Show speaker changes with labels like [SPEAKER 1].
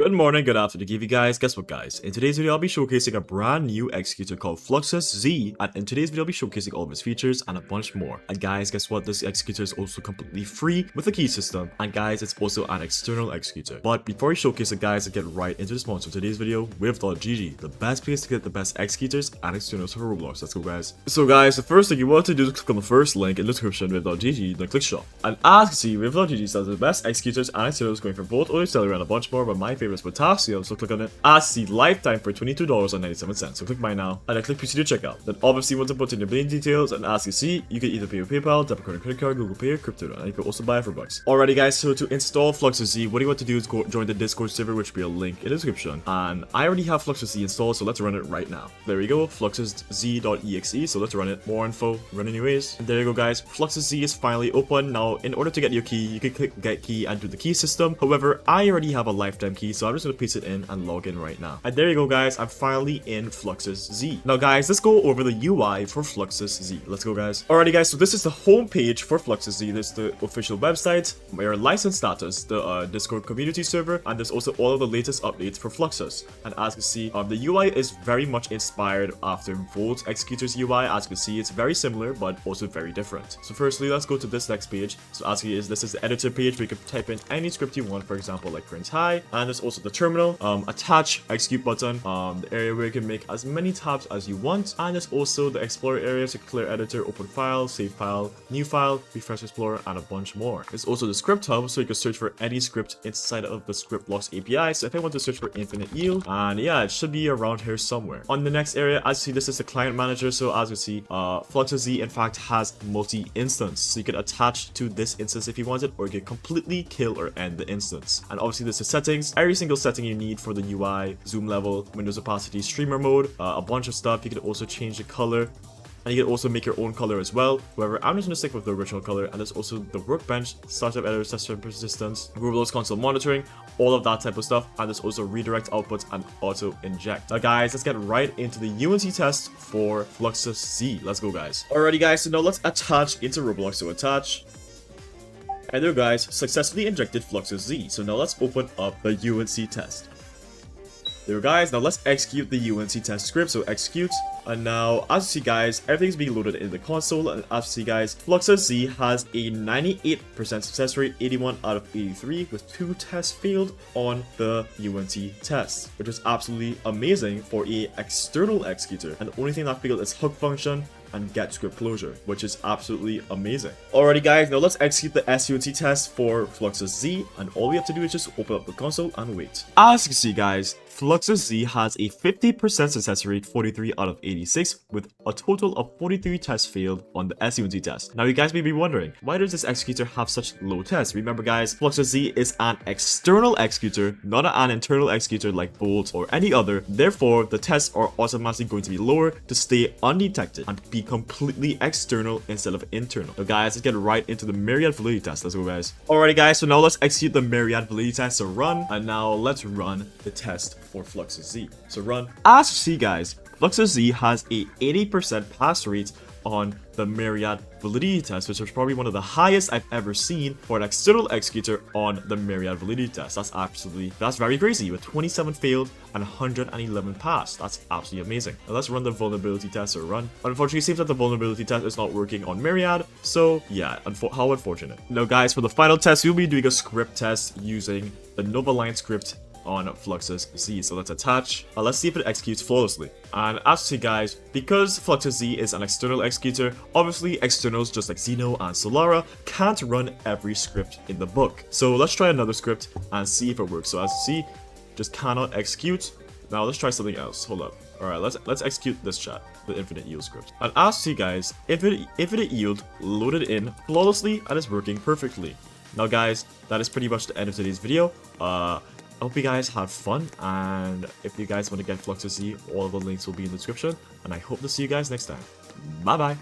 [SPEAKER 1] Good morning, good afternoon, give you guys. Guess what, guys? In today's video, I'll be showcasing a brand new executor called Fluxus Z, and in today's video, I'll be showcasing all of its features and a bunch more. And guys, guess what? This executor is also completely free with a key system, and guys, it's also an external executor. But before we showcase it, guys, let's get right into the sponsor of today's video, with.gg, the best place to get the best executors and externals for Roblox. Let's go, guys. So, guys, the first thing you want to do is click on the first link in the description, with.gg, then click shop. And as you can see, with.gg sells the best executors and externals going for both audio accelerator and a bunch more, but my favorite is potassium, so click on it. As you see, lifetime for $22.97, so click buy now, and then click proceed to checkout. Then obviously want to put in your billing details, and as you see, you can either pay with PayPal, debit card, credit card, Google Pay, or crypto, and you can also buy it for bucks. Alrighty guys, so to install Fluxus Z, what you want to do is go join the Discord server, which will be a link in the description. And I already have Fluxus Z installed, so let's run it right now. There we go, fluxusz.exe, so let's run it. More info, run anyways. And there you go, guys, Fluxus Z is finally open. Now, in order to get your key, you can click get key and do the key system. However, I already have a lifetime key, so I'm just going to paste it in and log in right now. And there you go, guys, I'm finally in Fluxus Z. Now guys, let's go over the UI for Fluxus Z. Let's go, guys. Alrighty guys, so this is the home page for Fluxus Z. This is the official website, your license status, the Discord community server, and there's also all of the latest updates for Fluxus. And as you can see, the UI is very much inspired after Volt Executor's UI. As you can see, it's very similar but also very different. So firstly, let's go to this next page. So as you see, this is the editor page where you can type in any script you want, for example like print hi, and there's also the terminal, attach execute button, the area where you can make as many tabs as you want, and there's also the explorer area, so clear editor, open file, save file, new file, refresh explorer, and a bunch more. There's also the script hub, so you can search for any script inside of the script blocks API. So if I want to search for infinite yield, and yeah, it should be around here somewhere. On the next area, as you see, this is the client manager. So as you see, Fluxus Z in fact has multi-instance, so you can attach to this instance if you want it, or you can completely kill or end the instance. And obviously this is settings, every single setting you need for the UI, zoom level, Windows opacity, streamer mode, a bunch of stuff. You can also change the color, and you can also make your own color as well. However, I'm just going to stick with the original color. And there's also the workbench, startup editor, system persistence, Roblox console monitoring, all of that type of stuff. And there's also redirect outputs and auto inject. Now guys, let's get right into the UNC test for Fluxus Z. Let's go, guys. Alrighty guys, so now let's attach into Roblox. So attach. And there, guys, successfully injected Fluxus Z. So now let's open up the UNC test. There, guys, now let's execute the UNC test script. So execute, and now as you see, guys, everything's being loaded in the console. And as you see, guys, Fluxus Z has a 98% success rate, 81 out of 83, with 2 tests failed on the UNC test, which is absolutely amazing for a external executor. And the only thing that failed is hook function and get script closure, which is absolutely amazing. Alrighty guys, now let's execute the SUNC test for Fluxus Z, and all we have to do is just open up the console and wait. As you can see, guys, Fluxus Z has a 50% success rate, 43 out of 86, with a total of 43 tests failed on the SUNC test. Now you guys may be wondering, why does this executor have such low tests? Remember guys, Fluxus Z is an external executor, not an internal executor like Bolt or any other. Therefore, the tests are automatically going to be lower to stay undetected and be completely external instead of internal. Now guys, let's get right into the Myriad validity test. Let's go, guys. Alrighty guys, so now let's execute the Myriad validity test. So run, and now let's run the test for Fluxus Z. So run. As you see, guys, Fluxus Z has a 80% pass rate on the Myriad validity test, which is probably one of the highest I've ever seen for an external executor on the Myriad validity test. That's very crazy, with 27 failed and 111 passed. That's absolutely amazing. Now let's run the vulnerability test. Or run. Unfortunately, it seems that the vulnerability test is not working on Myriad, so yeah, how unfortunate. Now guys, for the final test, we'll be doing a script test using the Nova Line script on Fluxus Z. So let's attach. Let's see if it executes flawlessly. And as you see, guys, because Fluxus Z is an external executor, obviously externals just like Xeno and Solara can't run every script in the book. So let's try another script and see if it works. So as you see, just cannot execute. Now let's try something else. Hold up. Alright, let's execute this chat, the infinite yield script. And as you see, guys, infinite yield loaded in flawlessly and is working perfectly. Now guys, that is pretty much the end of today's video. I hope you guys have fun, and if you guys want to get Fluxus Z, all of the links will be in the description, and I hope to see you guys next time. Bye bye.